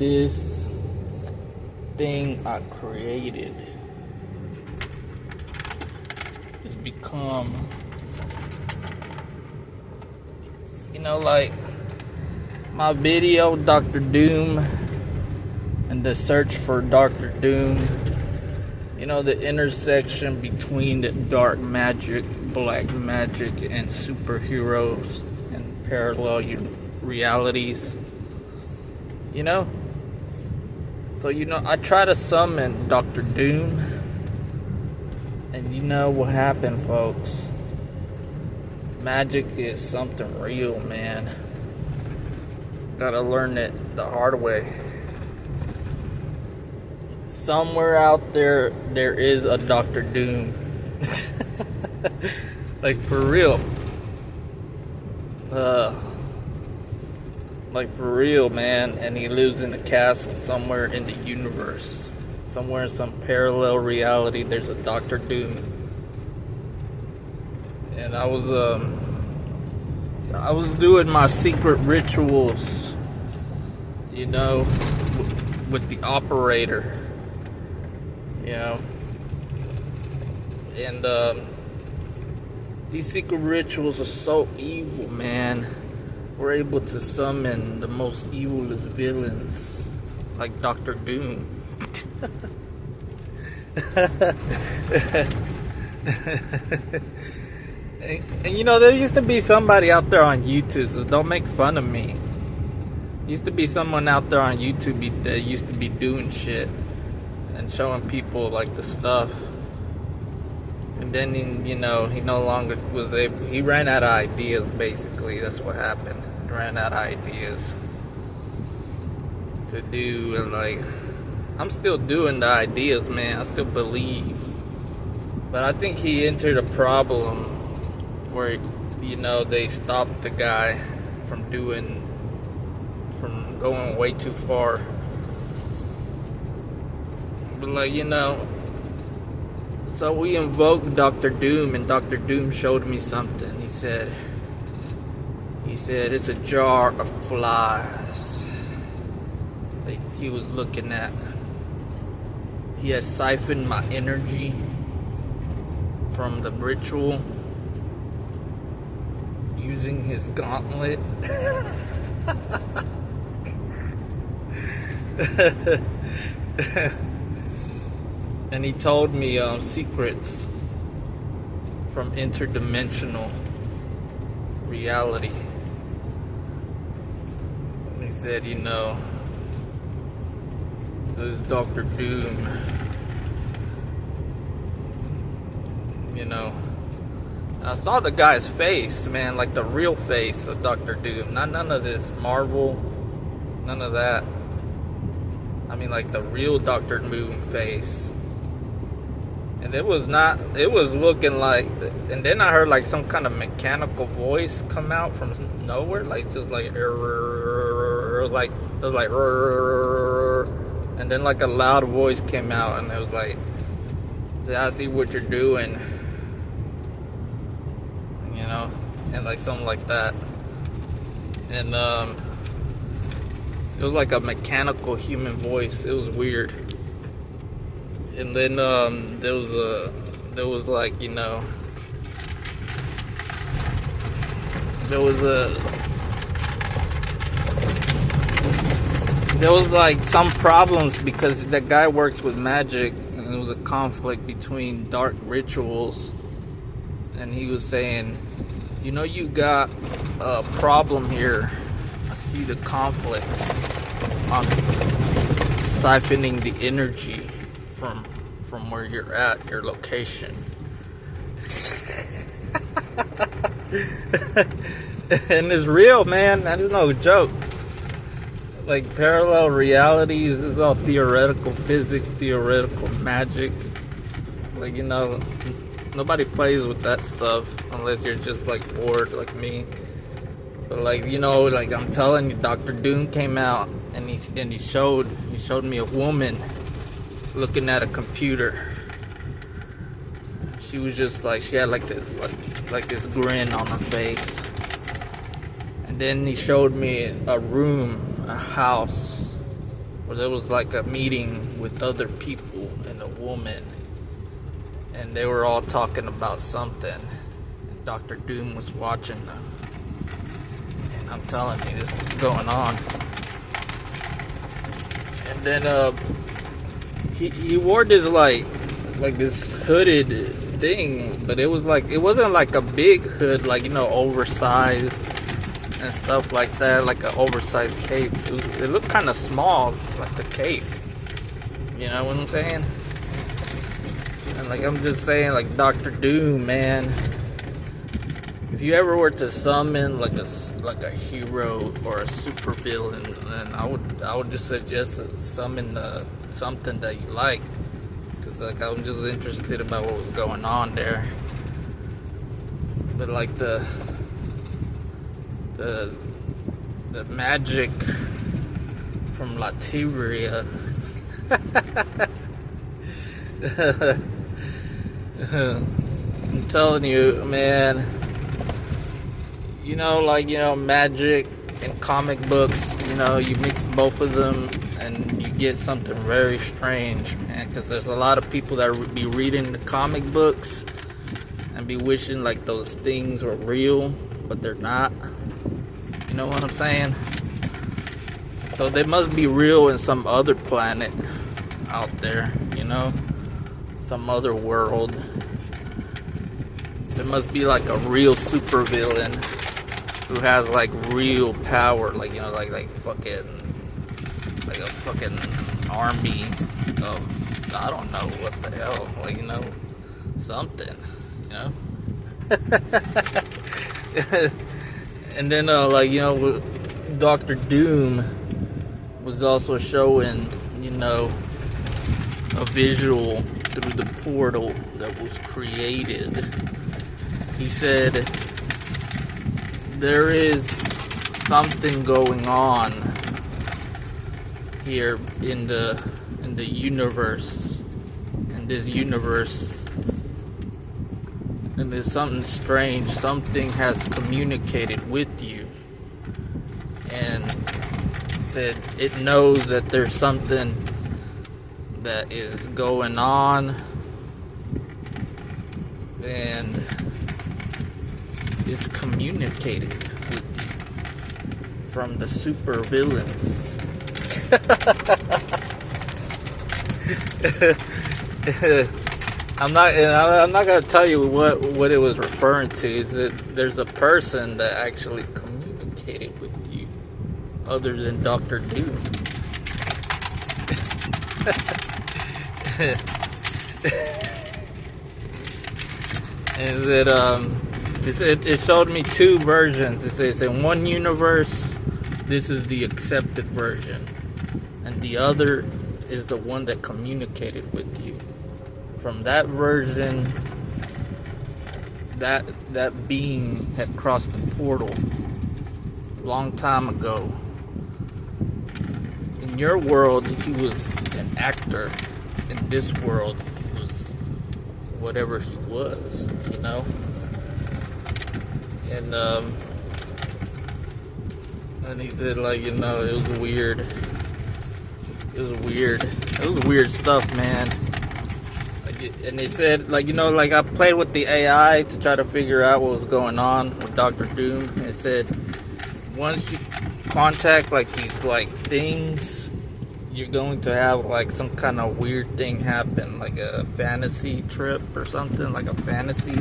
this thing I created has become, like my video, Dr. Doom, and the search for Dr. Doom, the intersection between the dark magic, black magic, and superheroes and parallel realities, So, I try to summon Dr. Doom, and you know what happened, folks. Magic is something real, man. Gotta learn it the hard way. Somewhere out there is a Dr. Doom. Like, for real. Like, for real, man. And he lives in a castle somewhere in the universe. Somewhere in some parallel reality, there's a Dr. Doom. And I was doing my secret rituals, with the operator, and these secret rituals are so evil, man. We're able to summon the most evilest villains, like Dr. Doom. And there used to be somebody out there on YouTube, so don't make fun of me. Used to be someone out there on YouTube that used to be doing shit and showing people like the stuff. And then, he no longer was able, he ran out of ideas, basically. That's what happened. He ran out of ideas to do, and I'm still doing the ideas, man. I still believe. But I think he entered a problem where, they stopped the guy from going way too far. But so we invoked Dr. Doom, and Dr. Doom showed me something. He said, it's a jar of flies that he was looking at. He had siphoned my energy from the ritual using his gauntlet. And he told me secrets from interdimensional reality. And he said, this is Dr. Doom. I saw the guy's face, man, like the real face of Dr. Doom. None of this Marvel, none of that. I mean, like the real Dr. Doom face. And it was looking like, and then I heard like some kind of mechanical voice come out from nowhere, like just like, like it was like, and then like a loud voice came out, and it was like, I see what you're doing, and like something like that. And it was like a mechanical human voice. It was weird. And then there was like, there was like some problems because that guy works with magic, and there was a conflict between dark rituals, and he was saying, you got a problem here. I see the conflicts. I'm siphoning the energy from where you're at, your location. And it's real, man. That is no joke. Like parallel realities, this is all theoretical physics, theoretical magic. Like, nobody plays with that stuff unless you're just like bored like me. But like, like I'm telling you, Dr. Doom came out and he showed me a woman looking at a computer. She was just like, she had like this grin on her face. And then he showed me a room, a house where there was like a meeting with other people and a woman, and they were all talking about something. And Dr. Doom was watching them, and I'm telling you, this was going on. And then he wore this like this hooded thing, but it wasn't like a big hood, like, you know, oversized and stuff like that, like an oversized cape. It looked kind of small, like the cape. You know what I'm saying? And like, I'm just saying, like, Dr. Doom, man, if you ever were to summon like a hero or a super villain, then I would just suggest to summon something that you like, because like, I'm just interested about what was going on there. But like the magic from Latveria. I'm telling you, man. You know, like, you know, magic and comic books, you know, you mix both of them and you get something very strange, man. Because there's a lot of people that would be reading the comic books and be wishing like those things were real, but they're not. You know what I'm saying? So they must be real in some other planet out there, you know? Some other world. There must be like a real supervillain who has like real power, like, you know, like fucking, like a fucking army of, I don't know what the hell, like, you know, something, you know? And then, like, you know, Dr. Doom was also showing, you know, a visual through the portal that was created. He said, there is something going on here in the universe, in this universe. And there's something strange. Something has communicated with you, and said it knows that there's something that is going on, and it's communicated with you from the super villains. I'm not gonna tell you what it was referring to. Is that there's a person that actually communicated with you, other than Dr. Doom. And it showed me two versions. It says in one universe, this is the accepted version, and the other is the one that communicated with you. From that version, that being had crossed the portal a long time ago. In your world, he was an actor. In this world, he was whatever he was, you know? And he said, like, you know, it was weird. It was weird stuff, man. And they said, like, you know, like, I played with the AI to try to figure out what was going on with Dr. Doom. And it said, once you contact, like, these, like, things, you're going to have, like, some kind of weird thing happen, like a fantasy trip or something, like a fantasy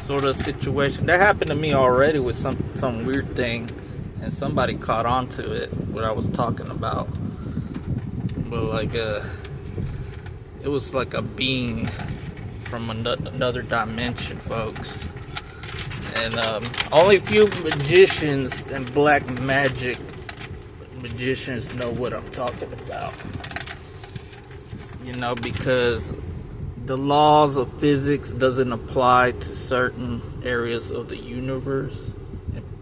sort of situation. That happened to me already with some weird thing, and somebody caught on to it, what I was talking about. But, like, it was like a being from another dimension, folks. And only few magicians and black magic magicians know what I'm talking about. You know, because the laws of physics doesn't apply to certain areas of the universe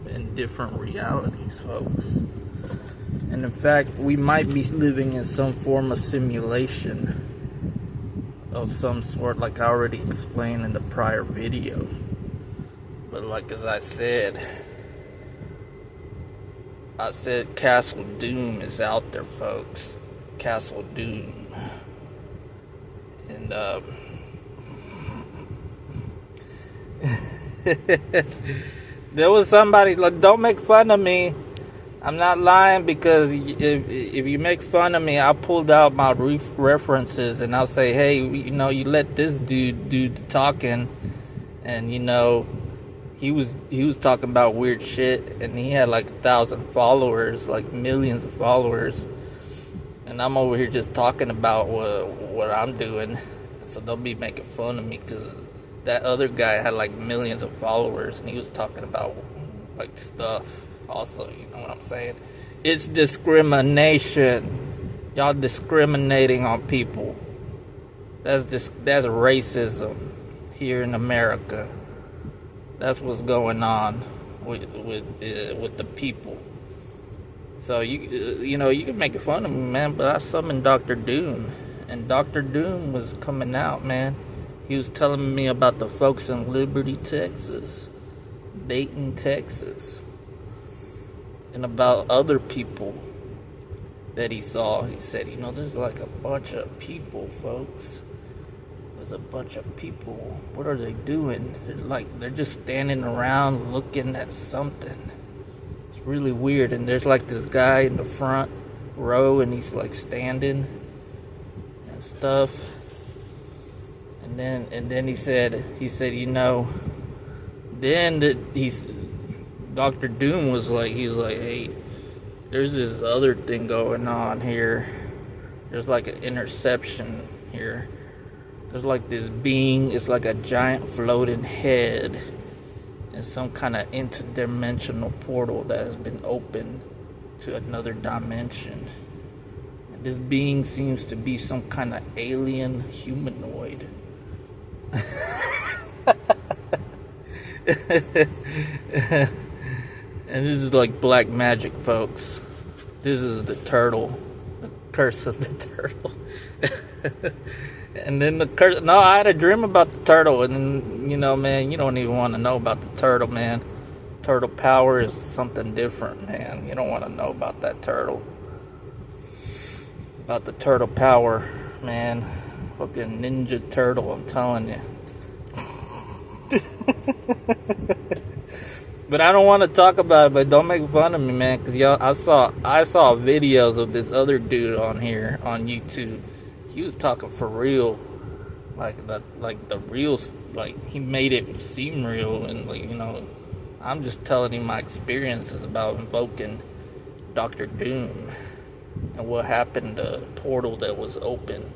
and different realities, folks. And in fact, we might be living in some form of simulation of some sort, like I already explained in the prior video. But like, as I said Castle Doom is out there, folks. Castle Doom. And there was somebody like, don't make fun of me. I'm not lying, because if you make fun of me, I pulled out my references and I'll say, hey, you know, you let this dude do the talking, and you know, he was talking about weird shit, and he had like 1,000 followers, like millions of followers, and I'm over here just talking about what I'm doing. So don't be making fun of me, because that other guy had like millions of followers, and he was talking about like stuff also, you know what I'm saying? It's discrimination. Y'all discriminating on people. That's racism here in America. That's what's going on with the people. So you know, you can make fun of me, man, but I summoned Dr. Doom, and Dr. Doom was coming out, man. He was telling me about the folks in Liberty, Texas, Dayton, Texas, and about other people that he saw. He said, you know, there's like a bunch of people, folks. There's a bunch of people. What are they doing? They're just standing around looking at something. It's really weird. And there's like this guy in the front row, and he's like standing and stuff. And then he said, you know, then Dr. Doom was like, hey, there's this other thing going on here. There's like an interception here. There's like this being, it's like a giant floating head in some kind of interdimensional portal that has been opened to another dimension. And this being seems to be some kind of alien humanoid. And this is like black magic, folks. This is the turtle. The curse of the turtle. And then the curse... No, I had a dream about the turtle. And then, you know, man, you don't even want to know about the turtle, man. Turtle power is something different, man. You don't want to know about that turtle. About the turtle power, man. Fucking Ninja Turtle, I'm telling you. But I don't want to talk about it, but don't make fun of me, man, because y'all, I saw videos of this other dude on here on YouTube. He was talking for real, like the real, like he made it seem real, and like, you know, I'm just telling him my experiences about invoking Dr. Doom and what happened to the portal that was open.